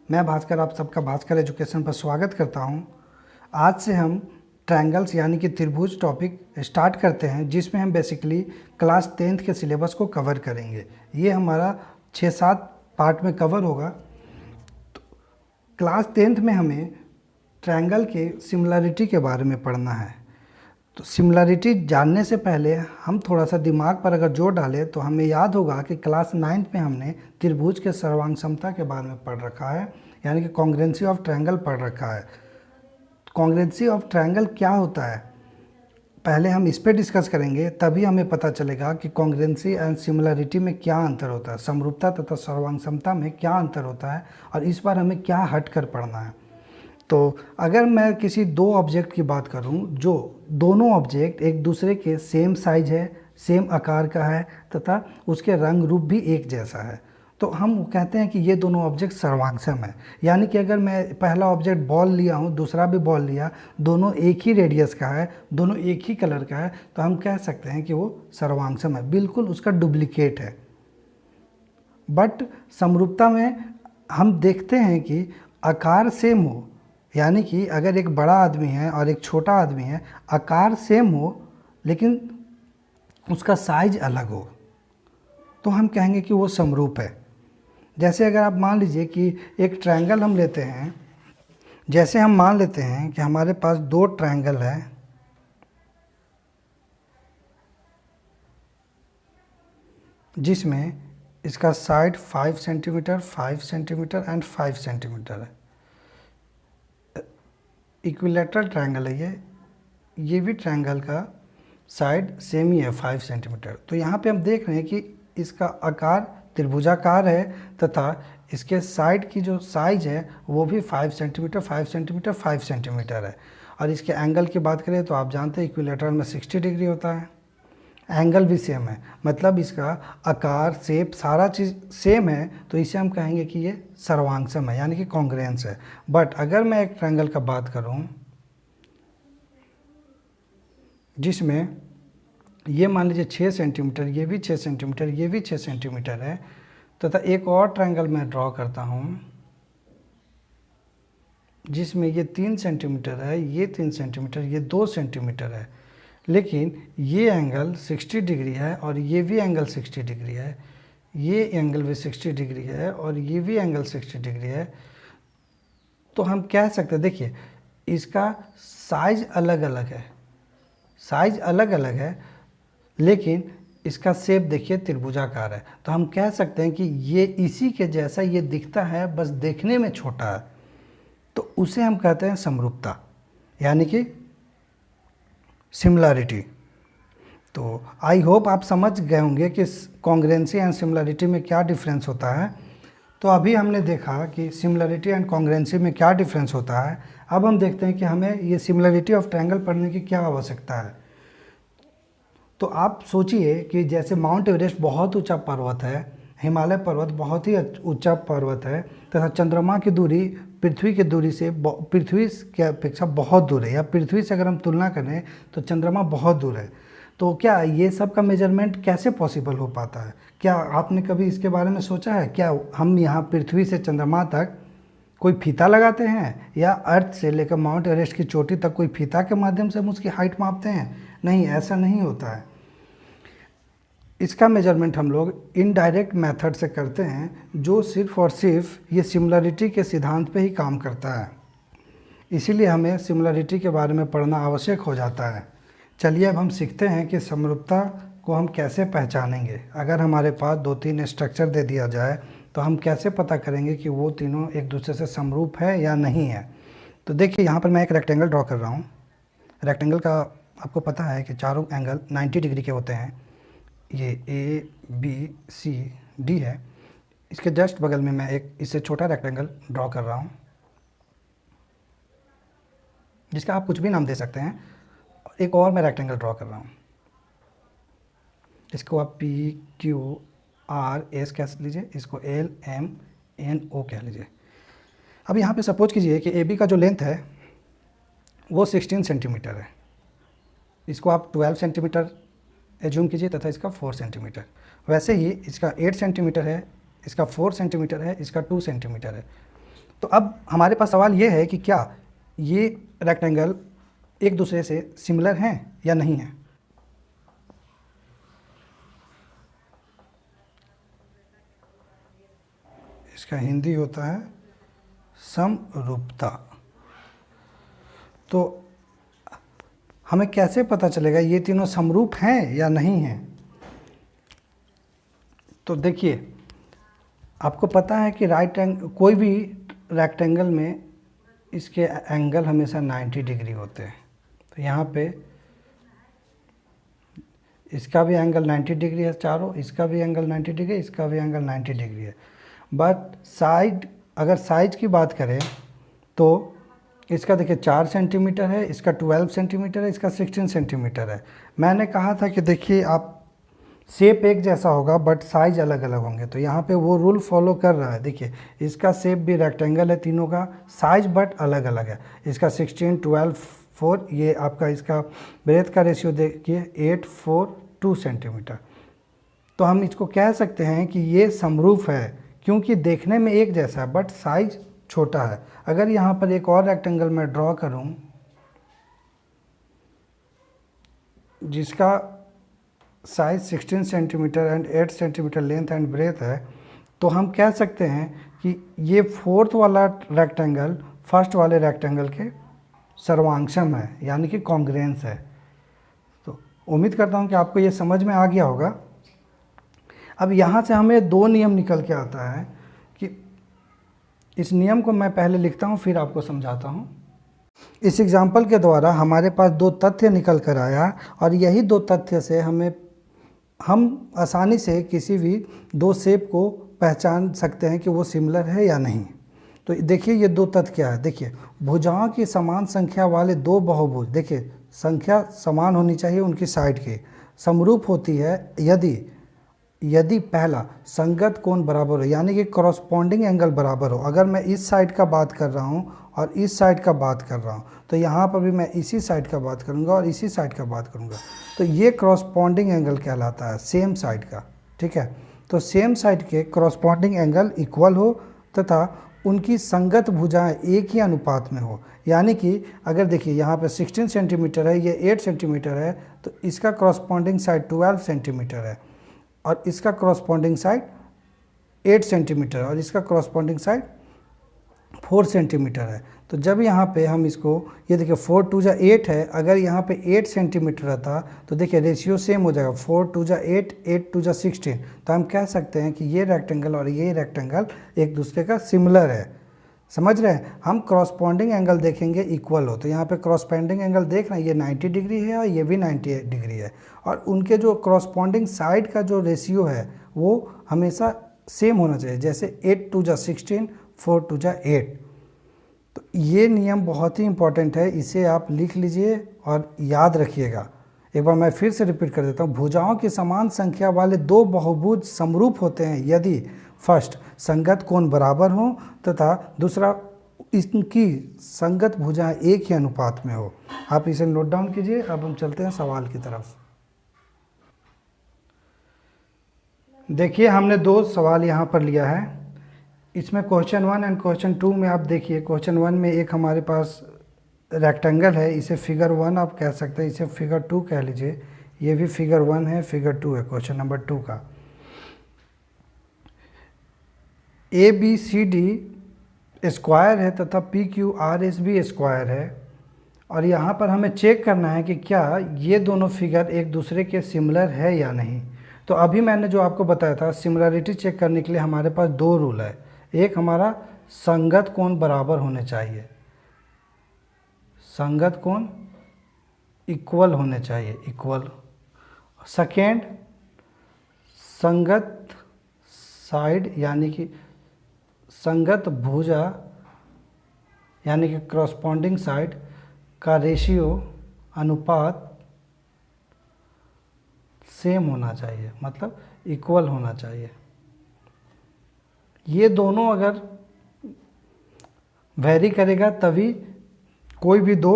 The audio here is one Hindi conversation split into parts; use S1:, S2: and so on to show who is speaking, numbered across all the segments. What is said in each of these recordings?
S1: मैं भास्कर आप सबका भास्कर एजुकेशन पर स्वागत करता हूं। आज से हम ट्रायंगल्स यानी कि त्रिभुज टॉपिक स्टार्ट करते हैं, जिसमें हम बेसिकली क्लास 10th के सिलेबस को कवर करेंगे। ये हमारा 6-7 पार्ट में कवर होगा। तो क्लास 10th में हमें ट्रायंगल के सिमिलरिटी के बारे में पढ़ना है। तो सिमिलरिटी जानने से पहले हम थोड़ा सा दिमाग पर अगर जोर डालें तो हमें याद होगा कि क्लास 9th में हमने त्रिभुज के सर्वांग समता के बारे में पढ़ रखा है, यानी कि कॉन्ग्रुएंसी ऑफ ट्रायंगल पढ़ रखा है। कॉन्ग्रुएंसी ऑफ ट्रायंगल क्या होता है, पहले हम इस पे डिस्कस करेंगे, तभी हमें पता चलेगा कि कॉन्ग्रुएंसी एंड सिमिलरिटी में क्या अंतर होता है, समरूपता तथा सर्वांग समता में क्या अंतर होता है, और इस बार हमें क्या हट कर पढ़ना है। तो अगर मैं किसी दो ऑब्जेक्ट की बात करूं, जो दोनों ऑब्जेक्ट एक दूसरे के सेम साइज है, सेम आकार का है तथा उसके रंग रूप भी एक जैसा है, तो हम कहते हैं कि ये दोनों ऑब्जेक्ट सर्वांगसम है। यानी कि अगर मैं पहला ऑब्जेक्ट बॉल लिया हूँ, दूसरा भी बॉल लिया, दोनों एक ही रेडियस का है, दोनों एक ही कलर का है, तो हम कह सकते हैं कि वो सर्वांगसम है, बिल्कुल उसका डुप्लीकेट है। बट समरूपता में हम देखते हैं कि आकार सेम हो, यानी कि अगर एक बड़ा आदमी है और एक छोटा आदमी है, आकार सेम हो लेकिन उसका साइज अलग हो, तो हम कहेंगे कि वो समरूप है। जैसे अगर आप मान लीजिए कि एक ट्रायंगल हम लेते हैं, जैसे हम मान लेते हैं कि हमारे पास दो ट्रायंगल है, जिसमें इसका side 5 centimetre, 5 centimetre and 5 centimetre है। इक्विलैटरल ट्रायंगल है ये भी ट्रायंगल का साइड सेम ही है 5 सेंटीमीटर। तो यहाँ पे हम देख रहे हैं कि इसका आकार त्रिभुजाकार है तथा इसके साइड की जो साइज है वो भी 5 सेंटीमीटर, 5 सेंटीमीटर, 5 सेंटीमीटर है। और इसके एंगल की बात करें तो आप जानते हैं इक्विलैटरल में 60 डिग्री होता है, एंगल भी सेम है, मतलब इसका आकार, शेप, सारा चीज़ सेम है, तो इसे हम कहेंगे कि ये सर्वांगसम है, यानी कि कॉन्ग्रुएंस है। बट अगर मैं एक ट्रायंगल का बात करूं जिसमें ये मान लीजिए 6 सेंटीमीटर, ये भी 6 सेंटीमीटर, ये भी 6 सेंटीमीटर है, तथा एक और ट्रायंगल मैं ड्रॉ करता हूं जिसमें ये 3 सेंटीमीटर है, ये 3 सेंटीमीटर, ये 2 सेंटीमीटर है, लेकिन ये एंगल 60 डिग्री है और ये भी एंगल 60 डिग्री है, ये एंगल भी 60 डिग्री है और ये भी एंगल 60 डिग्री है, तो हम कह सकते हैं, देखिए इसका साइज अलग अलग है, साइज अलग अलग है, लेकिन इसका शेप देखिए त्रिभुजाकार है, तो हम कह सकते हैं कि ये इसी के जैसा ये दिखता है, बस देखने में छोटा है, तो उसे हम कहते हैं समरूपता, यानी कि सिमिलरिटी। तो आई होप आप समझ गए होंगे कि कॉन्ग्रुएंसी एंड सिमिलरिटी में क्या डिफरेंस होता है। तो अभी हमने देखा कि सिमिलरिटी एंड कॉन्ग्रुएंसी में क्या डिफरेंस होता है। अब हम देखते हैं कि हमें ये सिमिलरिटी ऑफ ट्रायंगल पढ़ने की क्या आवश्यकता है। तो आप सोचिए कि जैसे माउंट एवरेस्ट बहुत ऊंचा पर्वत है, हिमालय पर्वत बहुत ही ऊंचा पर्वत है, तथा चंद्रमा की दूरी पृथ्वी की दूरी से, पृथ्वी के अपेक्षा बहुत दूर है, या पृथ्वी से अगर हम तुलना करें तो चंद्रमा बहुत दूर है। तो क्या ये सब का मेजरमेंट कैसे पॉसिबल हो पाता है? क्या आपने कभी इसके बारे में सोचा है? क्या हम यहाँ पृथ्वी से चंद्रमा तक कोई फीता लगाते हैं, या अर्थ से लेकर माउंट एवरेस्ट की चोटी तक कोई फीता के माध्यम से हम उसकी हाइट मापते हैं? नहीं, ऐसा नहीं होता है। इसका मेजरमेंट हम लोग इनडायरेक्ट मेथड से करते हैं, जो सिर्फ और सिर्फ ये सिमिलरिटी के सिद्धांत पे ही काम करता है। इसीलिए हमें सिमिलरिटी के बारे में पढ़ना आवश्यक हो जाता है। चलिए अब हम सीखते हैं कि समरूपता को हम कैसे पहचानेंगे। अगर हमारे पास 2-3 स्ट्रक्चर दे दिया जाए तो हम कैसे पता करेंगे कि वो तीनों एक दूसरे से समरूप है या नहीं है। तो देखिए यहाँ पर मैं एक रेक्टेंगल ड्रॉ कर रहा हूँ। रेक्टेंगल का आपको पता है कि चारों एंगल 90 डिग्री के होते हैं। ये A, B, C, D है। इसके जस्ट बगल में मैं एक इससे छोटा रेक्टेंगल ड्रॉ कर रहा हूँ, जिसका आप कुछ भी नाम दे सकते हैं। एक और मैं रेक्टेंगल ड्रॉ कर रहा हूँ, इसको आप P, Q, R, S कह लीजिए, इसको L, M, N, O कह लीजिए। अब यहाँ पे सपोज कीजिए कि AB का जो लेंथ है वो 16 सेंटीमीटर है, इसको आप 12 सेंटीमीटर एज्यूम कीजिए तथा इसका 4 सेंटीमीटर। वैसे ही इसका 8 सेंटीमीटर है, इसका 4 सेंटीमीटर है, इसका 2 सेंटीमीटर है। तो अब हमारे पास सवाल ये है कि क्या ये रेक्टेंगल एक दूसरे से सिमिलर हैं या नहीं हैं। इसका हिंदी होता है समरूपता। तो हमें कैसे पता चलेगा ये तीनों समरूप हैं या नहीं हैं। तो देखिए, आपको पता है कि कोई भी रेक्टेंगल में इसके एंगल हमेशा 90 डिग्री होते हैं। तो यहाँ पे इसका भी एंगल 90 डिग्री है चारों, इसका भी एंगल 90 डिग्री, इसका भी एंगल 90 डिग्री है। बट अगर साइज की बात करें तो इसका देखिए 4 सेंटीमीटर है, इसका 12 सेंटीमीटर है, इसका 16 सेंटीमीटर है। मैंने कहा था कि देखिए आप शेप एक जैसा होगा बट साइज अलग अलग होंगे, तो यहाँ पे वो रूल फॉलो कर रहा है। देखिए इसका शेप भी रेक्टेंगल है तीनों का, साइज बट अलग अलग है। इसका 16, 12, 4, ये आपका इसका ब्रेथ का रेशियो देखिए 8, 4, 2 सेंटीमीटर। तो हम इसको कह सकते हैं कि ये समरूप है क्योंकि देखने में एक जैसा है बट साइज छोटा है। अगर यहाँ पर एक और रेक्टेंगल मैं ड्रॉ करूँ जिसका size 16 centimetre and 8 centimetre length and breadth है, तो हम कह सकते हैं कि ये फोर्थ वाला रेक्टेंगल फर्स्ट वाले रेक्टेंगल के सर्वांक्षम है, यानी कि कॉन्ग्रुएंस है। तो उम्मीद करता हूँ कि आपको ये समझ में आ गया होगा। अब यहाँ से हमें दो नियम निकल के आता है कि इस नियम को मैं पहले लिखता हूँ फिर आपको समझाता हूँ। इस एग्जाम्पल के द्वारा हमारे पास दो तथ्य निकल कर आया और यही दो तथ्य से हम आसानी से किसी भी दो शेप को पहचान सकते हैं कि वो सिमिलर है या नहीं। तो देखिए ये दो तथ्य क्या है। देखिए भुजाओं की समान संख्या वाले दो बहुभुज, देखिए संख्या समान होनी चाहिए उनकी साइड की, समरूप होती है यदि पहला संगत कोण बराबर हो, यानी कि कॉरस्पॉन्डिंग एंगल बराबर हो। अगर मैं इस साइड का बात कर रहा हूँ और इस साइड का बात कर रहा हूँ तो यहाँ पर भी मैं इसी साइड का बात करूँगा और इसी साइड का बात करूँगा, तो ये कॉरस्पॉन्डिंग एंगल कहलाता है सेम साइड का। ठीक है, तो सेम साइड के कॉरस्पॉन्डिंग एंगल इक्वल हो तथा उनकी संगत भुजाएं एक ही अनुपात में हो। यानी कि अगर देखिए यहाँ पे 16 सेंटीमीटर है, ये 8 सेंटीमीटर है, तो इसका कॉरस्पॉन्डिंग साइड 12 सेंटीमीटर है और इसका कॉरस्पॉन्डिंग साइड 8 सेंटीमीटर और इसका कॉरस्पॉन्डिंग साइड 4 सेंटीमीटर है। तो जब यहाँ पे हम इसको, ये देखिए 4 2 जा 8 है, अगर यहाँ पे 8 सेंटीमीटर रहता तो देखिए रेशियो सेम हो जाएगा, 4 2 जा 8, 8 2 जा 16। तो हम कह सकते हैं कि ये रेक्टेंगल और ये रेक्टेंगल एक दूसरे का सिमिलर है। समझ रहे हैं, हम क्रॉसपॉन्डिंग एंगल देखेंगे इक्वल हो, तो यहाँ पे क्रॉसपॉन्डिंग एंगल देख रहे हैं ये 90 डिग्री है और ये भी 90 डिग्री है, और उनके जो क्रॉसपॉन्डिंग साइड का जो रेशियो है वो हमेशा सेम होना चाहिए, जैसे 8 2 जा 16, 4 2 जा 8। तो ये नियम बहुत ही इंपॉर्टेंट है, इसे आप लिख लीजिए और याद रखिएगा। एक बार मैं फिर से रिपीट कर देता हूँ। भुजाओं की समान संख्या वाले दो बहुभुज समरूप होते हैं यदि फर्स्ट संगत कोण बराबर हो तथा दूसरा इनकी संगत भुजाएं एक ही अनुपात में हो। आप इसे नोट डाउन कीजिए। अब हम चलते हैं सवाल की तरफ। देखिए हमने दो सवाल यहाँ पर लिया है। इसमें क्वेश्चन 1 एंड क्वेश्चन 2 में आप देखिए, क्वेश्चन 1 में एक हमारे पास रेक्टेंगल है, इसे फिगर 1 आप कह सकते हैं, इसे फिगर 2 कह लीजिए। ये भी फिगर 1 है, फिगर 2 है क्वेश्चन नंबर 2 का। ABCD स्क्वायर है तथा PQRS भी स्क्वायर है, और यहाँ पर हमें चेक करना है कि क्या ये दोनों फिगर एक दूसरे के सिमिलर है या नहीं। तो अभी मैंने जो आपको बताया था, सिमिलरिटी चेक करने के लिए हमारे पास दो रूल है। एक हमारा संगत कोण बराबर होने चाहिए, संगत कोण इक्वल होने चाहिए, इक्वल। सेकेंड, संगत साइड यानी कि संगत भुजा यानी कि क्रॉसपॉन्डिंग साइड का रेशियो अनुपात सेम होना चाहिए, मतलब इक्वल होना चाहिए। ये दोनों अगर वेरी करेगा तभी कोई भी दो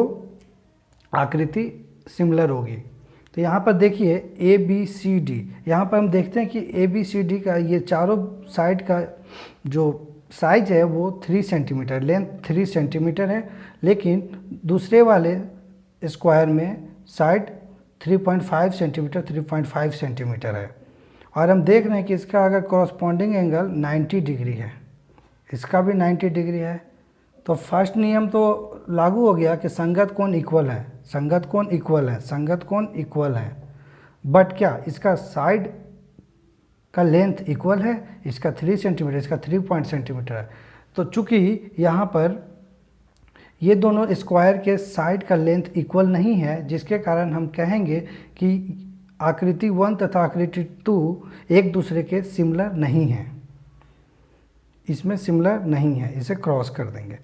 S1: आकृति सिमिलर होगी। तो यहाँ पर देखिए ABCD, यहाँ पर हम देखते हैं कि ABCD का ये चारों साइड का जो साइज है वो 3 सेंटीमीटर, लेंथ 3 सेंटीमीटर है, लेकिन दूसरे वाले स्क्वायर में साइड 3.5 सेंटीमीटर 3.5 सेंटीमीटर है। और हम देख रहे हैं कि इसका अगर कॉरस्पॉन्डिंग एंगल 90 डिग्री है, इसका भी 90 डिग्री है, तो फर्स्ट नियम तो लागू हो गया कि संगत कोण इक्वल है, संगत कोण इक्वल है, संगत कोण इक्वल है। बट क्या इसका साइड का लेंथ इक्वल है? इसका 3 सेंटीमीटर, इसका 3 सेंटीमीटर है। तो चूंकि यहाँ पर ये दोनों स्क्वायर के साइड का लेंथ इक्वल नहीं है, जिसके कारण हम कहेंगे कि आकृति 1 तथा आकृति 2 एक दूसरे के सिमिलर नहीं है, इसमें सिमिलर नहीं है, इसे क्रॉस कर देंगे।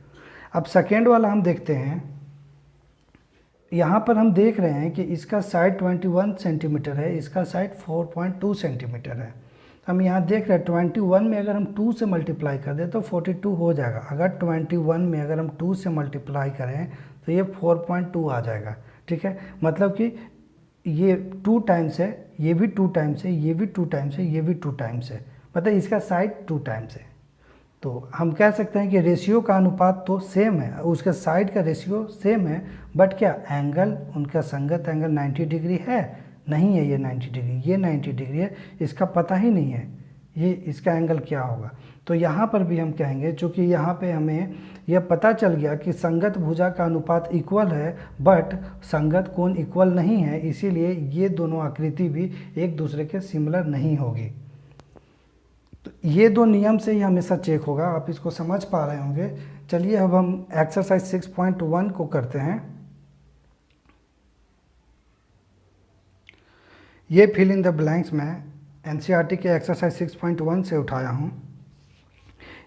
S1: अब सेकेंड वाला हम देखते हैं। यहाँ पर हम देख रहे हैं कि इसका साइड 21 सेंटीमीटर है, इसका साइड 4.2 सेंटीमीटर है। हम यहाँ देख रहे हैं 21 में अगर हम 2 से मल्टीप्लाई कर दें तो 42 हो जाएगा। अगर 21 में अगर हम 2 से मल्टीप्लाई करें तो ये 4.2 आ जाएगा। ठीक है, मतलब कि ये 2 टाइम्स है, ये भी 2 टाइम्स है, ये भी 2 टाइम्स है, ये भी 2 टाइम्स है, मतलब इसका साइड 2 टाइम्स है। तो हम कह सकते हैं कि रेशियो का अनुपात तो सेम है, उसके साइड का रेशियो सेम है, बट क्या एंगल उनका संगत एंगल 90 डिग्री है? नहीं है, ये 90 डिग्री, ये 90 डिग्री है, इसका पता ही नहीं है ये इसका एंगल क्या होगा। तो यहाँ पर भी हम कहेंगे, चूँकि यहाँ पे हमें यह पता चल गया कि संगत भुजा का अनुपात इक्वल है बट संगत कोण इक्वल नहीं है, इसीलिए ये दोनों आकृति भी एक दूसरे के सिमिलर नहीं होगी। तो ये दो नियम से ही हमेशा चेक होगा, आप इसको समझ पा रहे होंगे। चलिए अब हम एक्सरसाइज 6.1 को करते हैं। ये फिल इन द ब्लैंक्स मैं एनसीईआरटी के एक्सरसाइज 6.1 से उठाया हूँ।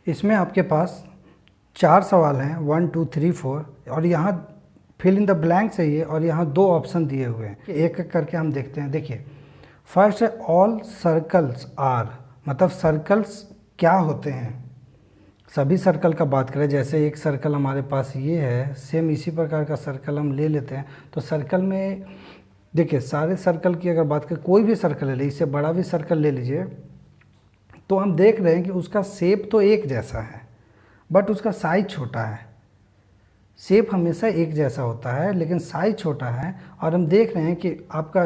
S1: इसमें आपके पास 4 सवाल हैं, 1 2 3 4, और यहाँ फिल इन द ब्लैंक्स है ये, और यहाँ 2 ऑप्शन दिए हुए हैं। एक एक करके हम देखते हैं। देखिए, फर्स्ट है ऑल सर्कल्स आर, मतलब सर्कल्स क्या होते हैं। सभी सर्कल का बात करें, जैसे एक सर्कल हमारे पास ये है, सेम इसी प्रकार का सर्कल हम ले लेते हैं। तो सर्कल में देखिए, सारे सर्कल की अगर बात करें, कोई भी सर्कल ले लीजिए, इससे बड़ा भी सर्कल ले लीजिए, तो हम देख रहे हैं कि उसका शेप तो एक जैसा है बट उसका साइज छोटा है। शेप हमेशा एक जैसा होता है लेकिन साइज छोटा है। और हम देख रहे हैं कि आपका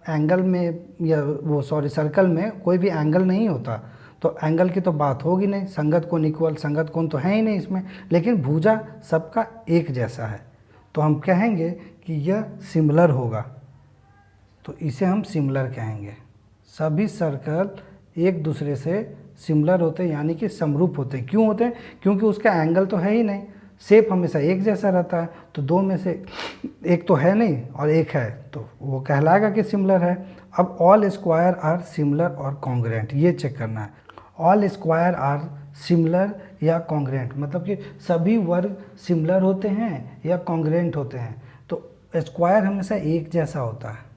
S1: एंगल में या वो सॉरी सर्कल में कोई भी एंगल नहीं होता, तो एंगल की तो बात होगी नहीं, संगत कोण इक्वल, संगत कोण तो है ही नहीं इसमें, लेकिन भुजा सबका एक जैसा है, तो हम कहेंगे कि यह सिमिलर होगा, तो इसे हम सिमिलर कहेंगे। सभी सर्कल एक दूसरे से सिमिलर होते हैं, यानी कि समरूप होते हैं। क्यों होते हैं? क्योंकि उसका एंगल तो है ही नहीं, शेप हमेशा एक जैसा रहता है, तो दो में से एक तो है नहीं और एक है, तो वो कहलाएगा कि सिमिलर है। अब ऑल स्क्वायर आर सिमिलर और कॉन्ग्रुएंट, ये चेक करना है। ऑल स्क्वायर आर सिमिलर या कॉन्ग्रुएंट, मतलब कि सभी वर्ग सिमिलर होते हैं या कॉन्ग्रुएंट होते हैं। तो स्क्वायर हमेशा एक जैसा होता है,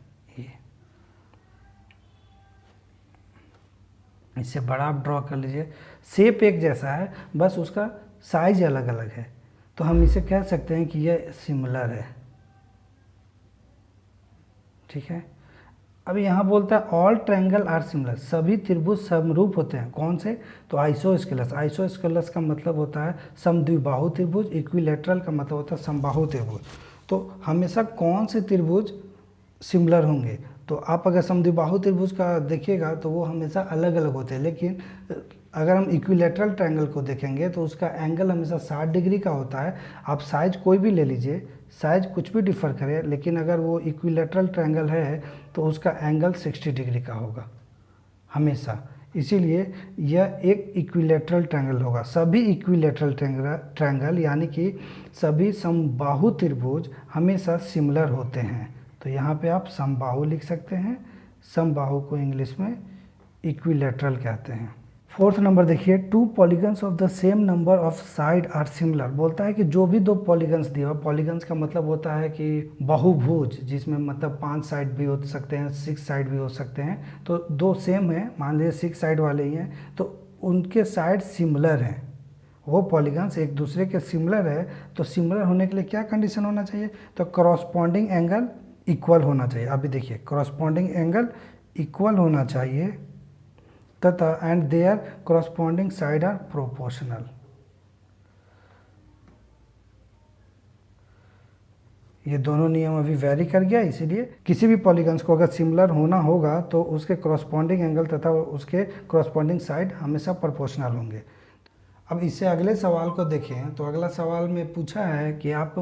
S1: इससे बड़ा आप ड्रॉ कर लीजिए। शेप एक जैसा है, बस उसका साइज अलग अलग है, तो हम इसे कह सकते हैं कि यह सिमिलर है। ठीक है, अब यहाँ बोलता है ऑल ट्रायंगल आर सिमिलर, सभी त्रिभुज समरूप होते हैं। कौन से? तो आइसोस्केलस। आइसोस्केलस का मतलब होता है समद्विबाहु त्रिभुज, इक्विलैटरल का मतलब होता है समबाहु त्रिभुज। तो हमेशा कौन से त्रिभुज सिमिलर होंगे? तो आप अगर समद्विबाहु त्रिभुज का देखिएगा तो वो हमेशा अलग अलग होते हैं, लेकिन अगर हम इक्विलैटरल ट्रायंगल को देखेंगे तो उसका एंगल हमेशा 60 डिग्री का होता है। आप साइज कोई भी ले लीजिए, साइज कुछ भी डिफर करे, लेकिन अगर वो इक्विलैटरल ट्रायंगल है तो उसका एंगल 60 डिग्री का होगा हमेशा। इसीलिए यह एक इक्विलैटरल ट्रायंगल होगा। सभी इक्विलैटरल ट्रायंगल यानी कि सभी समबाहु त्रिभुज हमेशा सिमिलर होते हैं। तो यहाँ पे आप समबाहु लिख सकते हैं, समबाहु को इंग्लिश में इक्विलैटरल कहते हैं। 4th नंबर देखिए, 2 polygons of the same number of side are similar. बोलता है कि जो भी 2 पॉलीगन्स दिया, पॉलीगन्स का मतलब होता है कि बहुभुज, जिसमें मतलब 5 साइड भी हो सकते हैं, 6 साइड भी हो सकते हैं। तो 2 सेम है, मान लीजिए 6 साइड वाले ही हैं, तो उनके साइड सिमिलर हैं, वो पॉलीगन्स एक दूसरे के सिमिलर है। तो सिमिलर होने के लिए क्या कंडीशन होना चाहिए? तो करॉस्पॉन्डिंग एंगल इक्वल होना चाहिए। अभी देखिए, करॉस्पॉन्डिंग एंगल इक्वल होना चाहिए तथा and their corresponding side are proportional. ये दोनों नियम अभी वेरी कर गया, इसीलिए किसी भी पॉलीगन्स को अगर सिमिलर होना होगा तो उसके कॉरस्पॉन्डिंग एंगल तथा उसके कॉरस्पॉन्डिंग साइड हमेशा प्रोपोर्शनल होंगे। अब इससे अगले सवाल को देखें तो अगला सवाल में पूछा है कि आप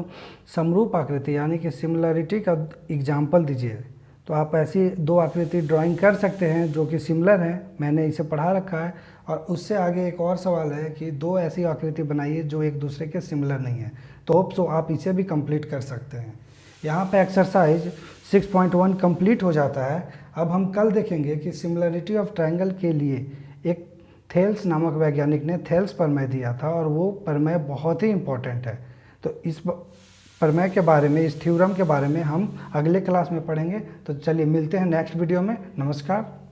S1: समरूप आकृति यानी कि सिमिलरिटी का एग्जाम्पल दीजिए। तो आप ऐसी दो आकृति ड्राइंग कर सकते हैं जो कि सिमिलर हैं, मैंने इसे पढ़ा रखा है। और उससे आगे एक और सवाल है कि दो ऐसी आकृति बनाइए जो एक दूसरे के सिमिलर नहीं है। तो होप सो आप इसे भी कंप्लीट कर सकते हैं। यहाँ पे एक्सरसाइज 6.1 कंप्लीट हो जाता है। अब हम कल देखेंगे कि सिमिलरिटी ऑफ ट्रायंगल के लिए एक थेल्स नामक वैज्ञानिक ने थेल्स प्रमेय दिया था और वो प्रमेय बहुत ही इम्पोर्टेंट है। तो इस प्रमेय के बारे में, इस थ्योरम के बारे में हम अगले क्लास में पढ़ेंगे। तो चलिए मिलते हैं नेक्स्ट वीडियो में। नमस्कार।